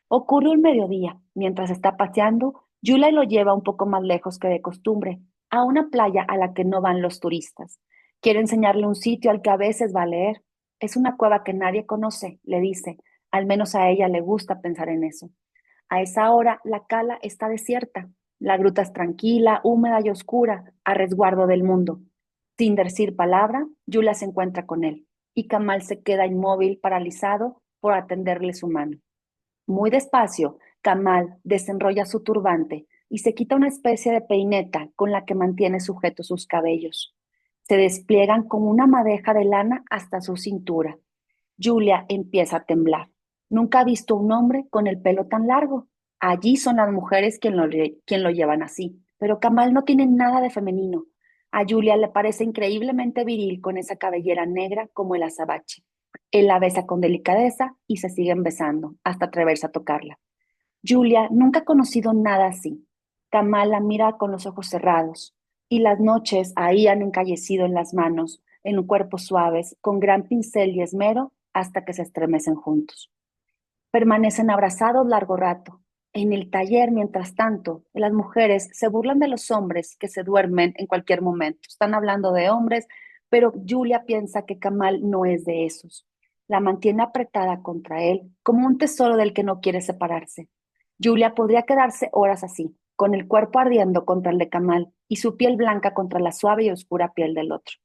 Ocurre un mediodía. Mientras está paseando, Yula lo lleva un poco más lejos que de costumbre, a una playa a la que no van los turistas. Quiere enseñarle un sitio al que a veces va a leer. Es una cueva que nadie conoce, le dice. Al menos a ella le gusta pensar en eso. A esa hora, la cala está desierta. La gruta es tranquila, húmeda y oscura, a resguardo del mundo. Sin decir palabra, Yula se encuentra con él, y Kamal se queda inmóvil, paralizado, por atenderle su mano. Muy despacio, Kamal desenrolla su turbante y se quita una especie de peineta con la que mantiene sujetos sus cabellos. Se despliegan como una madeja de lana hasta su cintura. Julia empieza a temblar. Nunca ha visto un hombre con el pelo tan largo. Allí son las mujeres quien lo llevan así, pero Kamal no tiene nada de femenino. A Julia le parece increíblemente viril con esa cabellera negra como el azabache. Él la besa con delicadeza y se siguen besando hasta atreverse a tocarla. Julia nunca ha conocido nada así. Kamal la mira con los ojos cerrados y las noches ahí han encallecido en las manos, en cuerpos suaves, con gran pincel y esmero hasta que se estremecen juntos. Permanecen abrazados largo rato. En el taller, mientras tanto, las mujeres se burlan de los hombres que se duermen en cualquier momento. Están hablando de hombres Pero Julia piensa que Kamal no es de esos. La mantiene apretada contra él, como un tesoro del que no quiere separarse. Julia podría quedarse horas así, con el cuerpo ardiendo contra el de Kamal y su piel blanca contra la suave y oscura piel del otro.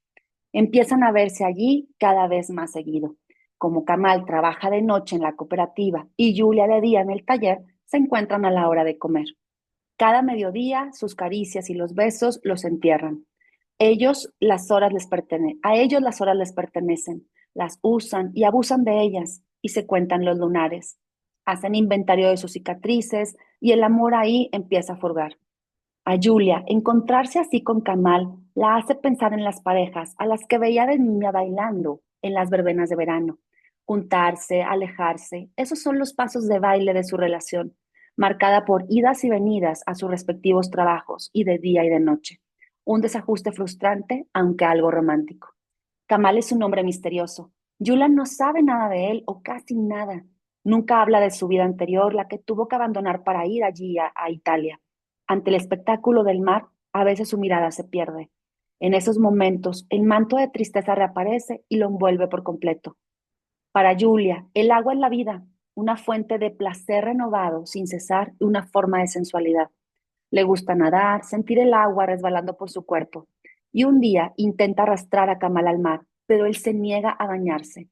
Empiezan a verse allí cada vez más seguido. Como Kamal trabaja de noche en la cooperativa y Julia de día en el taller, se encuentran a la hora de comer. Cada mediodía, sus caricias y los besos los entierran. A ellos las horas les pertenecen, las usan y abusan de ellas y se cuentan los lunares. Hacen inventario de sus cicatrices y el amor ahí empieza a forgar. A Julia, encontrarse así con Kamal la hace pensar en las parejas a las que veía de niña bailando en las verbenas de verano. Juntarse, alejarse, esos son los pasos de baile de su relación, marcada por idas y venidas a sus respectivos trabajos y de día y de noche. Un desajuste frustrante, aunque algo romántico. Kamal es un hombre misterioso. Julia no sabe nada de él o casi nada. Nunca habla de su vida anterior, la que tuvo que abandonar para ir allí a Italia. Ante el espectáculo del mar, a veces su mirada se pierde. En esos momentos, el manto de tristeza reaparece y lo envuelve por completo. Para Julia, el agua es la vida, una fuente de placer renovado sin cesar y una forma de sensualidad. Le gusta nadar, sentir el agua resbalando por su cuerpo. Y un día intenta arrastrar a Kamal al mar, pero él se niega a bañarse.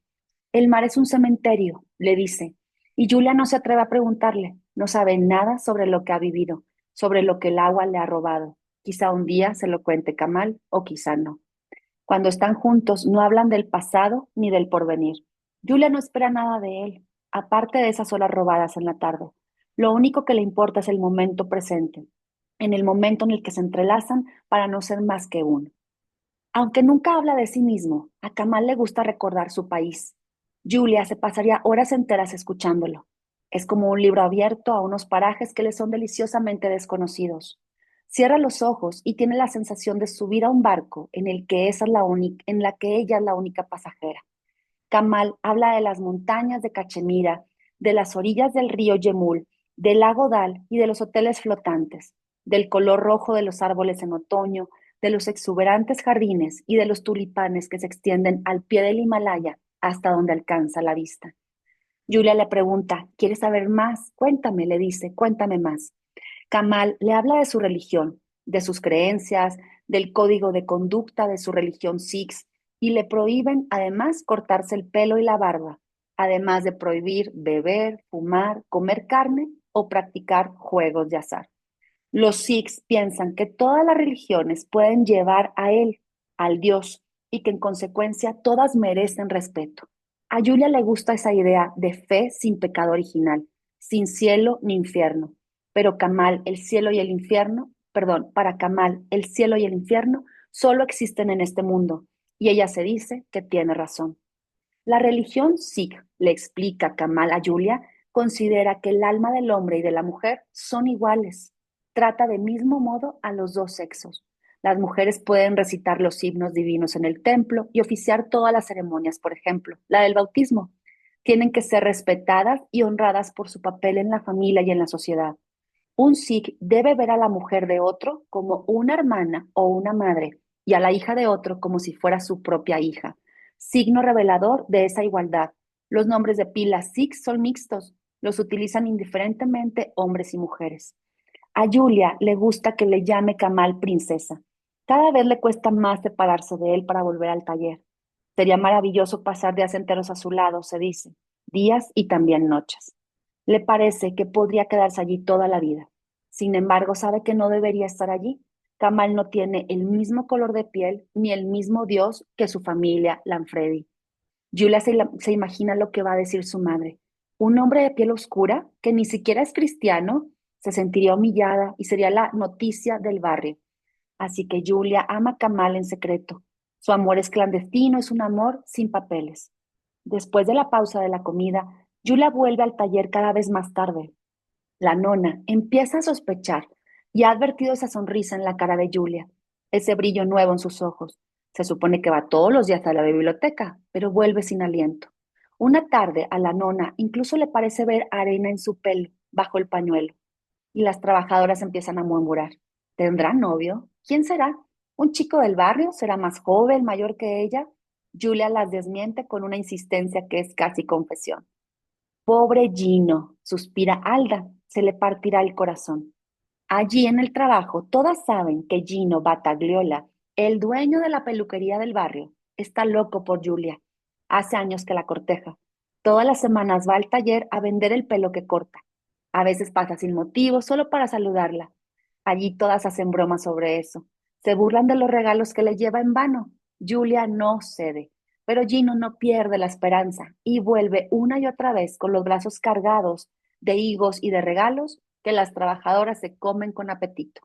El mar es un cementerio, le dice, y Julia no se atreve a preguntarle, no sabe nada sobre lo que ha vivido, sobre lo que el agua le ha robado. Quizá un día se lo cuente Kamal o quizá no. Cuando están juntos no hablan del pasado ni del porvenir. Julia no espera nada de él, aparte de esas horas robadas en la tarde. Lo único que le importa es el momento presente, en el momento en el que se entrelazan para no ser más que uno. Aunque nunca habla de sí mismo, a Kamal le gusta recordar su país. Julia se pasaría horas enteras escuchándolo. Es como un libro abierto a unos parajes que le son deliciosamente desconocidos. Cierra los ojos y tiene la sensación de subir a un barco en el que en la que ella es la única pasajera. Kamal habla de las montañas de Cachemira, de las orillas del río Yemul, del lago Dal y de los hoteles flotantes, del color rojo de los árboles en otoño, de los exuberantes jardines y de los tulipanes que se extienden al pie del Himalaya hasta donde alcanza la vista. Julia le pregunta, ¿quieres saber más? Cuéntame, le dice, cuéntame más. Kamal le habla de su religión, de sus creencias, del código de conducta de su religión Sikh y le prohíben además cortarse el pelo y la barba, además de prohibir beber, fumar, comer carne o practicar juegos de azar. Los Sikhs piensan que todas las religiones pueden llevar a él, al Dios, y que en consecuencia todas merecen respeto. A Julia le gusta esa idea de fe sin pecado original, sin cielo ni infierno. Pero Kamal, el cielo y el infierno, perdón, para Kamal, el cielo y el infierno solo existen en este mundo, y ella se dice que tiene razón. La religión Sikh, le explica Kamal a Julia, considera que el alma del hombre y de la mujer son iguales. Trata de mismo modo a los dos sexos. Las mujeres pueden recitar los himnos divinos en el templo y oficiar todas las ceremonias, por ejemplo, la del bautismo. Tienen que ser respetadas y honradas por su papel en la familia y en la sociedad. Un Sikh debe ver a la mujer de otro como una hermana o una madre y a la hija de otro como si fuera su propia hija, signo revelador de esa igualdad. Los nombres de pila Sikh son mixtos, los utilizan indiferentemente hombres y mujeres. A Julia le gusta que le llame Kamal princesa. Cada vez le cuesta más separarse de él para volver al taller. Sería maravilloso pasar días enteros a su lado, se dice, días y también noches. Le parece que podría quedarse allí toda la vida. Sin embargo, sabe que no debería estar allí. Kamal no tiene el mismo color de piel ni el mismo Dios que su familia, Lanfredi. Julia se imagina lo que va a decir su madre. Un hombre de piel oscura, que ni siquiera es cristiano, se sentiría humillada y sería la noticia del barrio. Así que Julia ama a Kamal en secreto. Su amor es clandestino, es un amor sin papeles. Después de la pausa de la comida, Julia vuelve al taller cada vez más tarde. La nona empieza a sospechar y ha advertido esa sonrisa en la cara de Julia, ese brillo nuevo en sus ojos. Se supone que va todos los días a la biblioteca, pero vuelve sin aliento. Una tarde a la nona incluso le parece ver arena en su pelo, bajo el pañuelo, y las trabajadoras empiezan a murmurar. ¿Tendrá novio? ¿Quién será? Un chico del barrio será más joven, mayor que ella. Julia las desmiente con una insistencia que es casi confesión. Pobre Gino, suspira Alda, se le partirá el corazón. Allí en el trabajo, todas saben que Gino Battagliola, el dueño de la peluquería del barrio, está loco por Julia. Hace años que la corteja. Todas las semanas va al taller a vender el pelo que corta. A veces pasa sin motivo, solo para saludarla. Allí todas hacen bromas sobre eso. Se burlan de los regalos que le lleva en vano. Julia no cede, pero Gino no pierde la esperanza y vuelve una y otra vez con los brazos cargados de higos y de regalos que las trabajadoras se comen con apetito.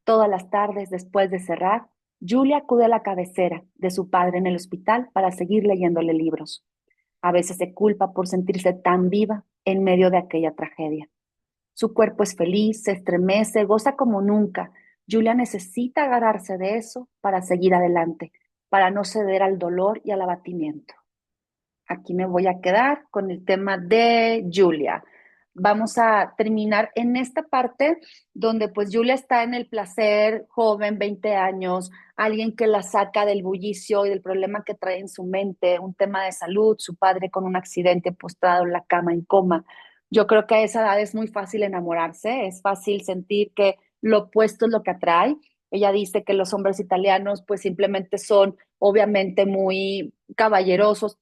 Todas las tardes, después de cerrar, Julia acude a la cabecera de su padre en el hospital para seguir leyéndole libros. A veces se culpa por sentirse tan viva en medio de aquella tragedia. Su cuerpo es feliz, se estremece, goza como nunca. Julia necesita agarrarse de eso para seguir adelante, para no ceder al dolor y al abatimiento. Aquí me voy a quedar con el tema de Julia. Vamos a terminar en esta parte donde pues Julia está en el placer, joven, 20 años, alguien que la saca del bullicio y del problema que trae en su mente, un tema de salud, su padre con un accidente postrado en la cama en coma. Yo creo que a esa edad es muy fácil enamorarse, es fácil sentir que lo opuesto es lo que atrae. Ella dice que los hombres italianos pues simplemente son obviamente muy caballerosos,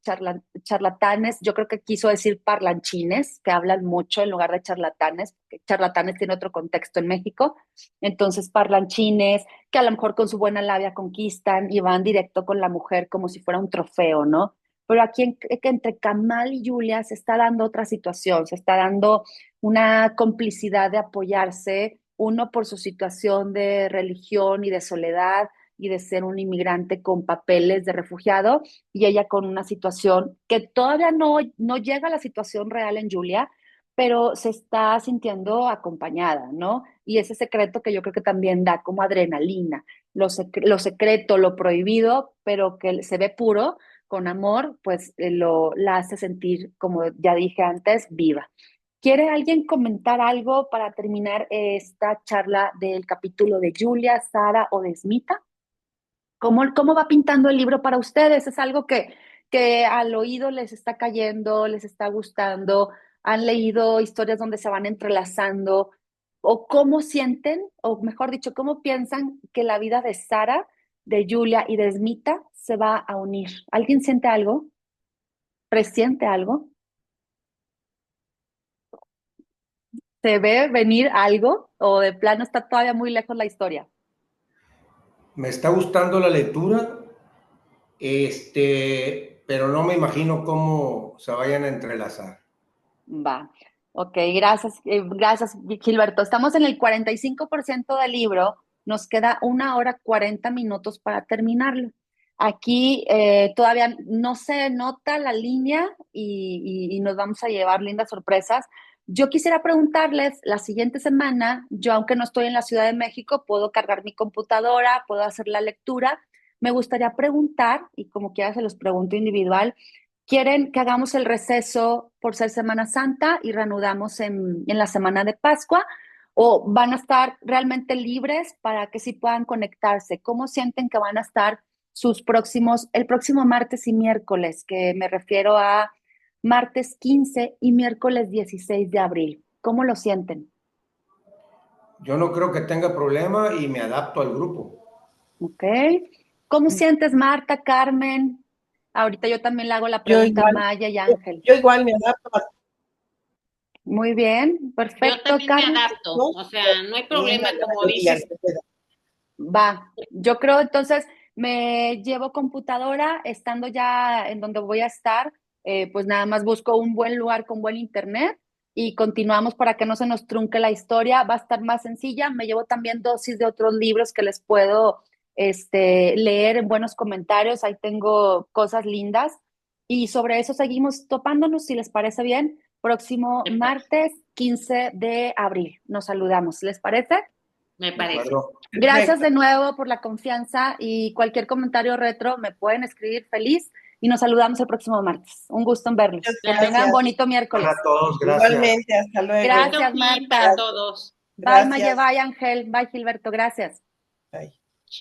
charlatanes, yo creo que quiso decir parlanchines, que hablan mucho en lugar de charlatanes, porque charlatanes tiene otro contexto en México, entonces parlanchines, que a lo mejor con su buena labia conquistan y van directo con la mujer como si fuera un trofeo, ¿no? Pero aquí que entre Kamal y Julia se está dando otra situación, se está dando una complicidad de apoyarse, uno por su situación de religión y de soledad, y de ser un inmigrante con papeles de refugiado y ella con una situación que todavía no llega a la situación real en Julia, pero se está sintiendo acompañada, ¿no? Y ese secreto que yo creo que también da como adrenalina, lo secreto, lo prohibido, pero que se ve puro, con amor, pues la hace sentir, como ya dije antes, viva. ¿Quiere alguien comentar algo para terminar esta charla del capítulo de Julia, Sara o de Smita? ¿Cómo va pintando el libro para ustedes? ¿Es algo que al oído les está cayendo, les está gustando? ¿Han leído historias donde se van entrelazando? ¿O cómo sienten, o mejor dicho, cómo piensan que la vida de Sara, de Julia y de Smita se va a unir? ¿Alguien siente algo? ¿Presiente algo? ¿Se ve venir algo? ¿O de plano está todavía muy lejos la historia? Me está gustando la lectura, pero no me imagino cómo se vayan a entrelazar. Va. Ok, gracias, Gilberto. Estamos en el 45% del libro. Nos queda 1 hora 40 minutos para terminarlo. Aquí todavía no se nota la línea y nos vamos a llevar lindas sorpresas. Yo quisiera preguntarles, la siguiente semana, yo aunque no estoy en la Ciudad de México, puedo cargar mi computadora, puedo hacer la lectura. Me gustaría preguntar, y como quiera se los pregunto individual, ¿quieren que hagamos el receso por ser Semana Santa y reanudamos en la semana de Pascua? ¿O van a estar realmente libres para que sí puedan conectarse? ¿Cómo sienten que van a estar el próximo martes y miércoles, que me refiero a martes 15 y miércoles 16 de abril? ¿Cómo lo sienten? Yo no creo que tenga problema y me adapto al grupo. ¿Ok? ¿Cómo sientes, Marta, Carmen? Ahorita yo también le hago la Yo pregunta a igual, Maya y Ángel. yo igual me adapto a Muy bien, Yo perfecto, también me Carmen. adapto, todos, o sea, no hay bien problema, a como la día, dices. se pueda. Va, yo creo entonces me llevo computadora, estando ya en donde voy a estar, pues nada más busco un buen lugar con buen internet y continuamos para que no se nos trunque la historia, va a estar más sencilla, me llevo también dosis de otros libros que les puedo leer en buenos comentarios, ahí tengo cosas lindas y sobre eso seguimos topándonos, si les parece bien, próximo Me pa- martes 15 de abril, nos saludamos, ¿les parece? me ¿De parece. acuerdo? Gracias Perfecto. de nuevo por la confianza y cualquier comentario retro me pueden escribir feliz y nos saludamos el próximo martes. Un gusto en Muchas verlos. Que tengan gracias. bonito Para miércoles. todos, gracias. Igualmente, hasta luego. Bonito Gracias, fin para Marta. todos. Bye, Maye. Gracias. Bye, Ángel. Bye, Gilberto. Gracias.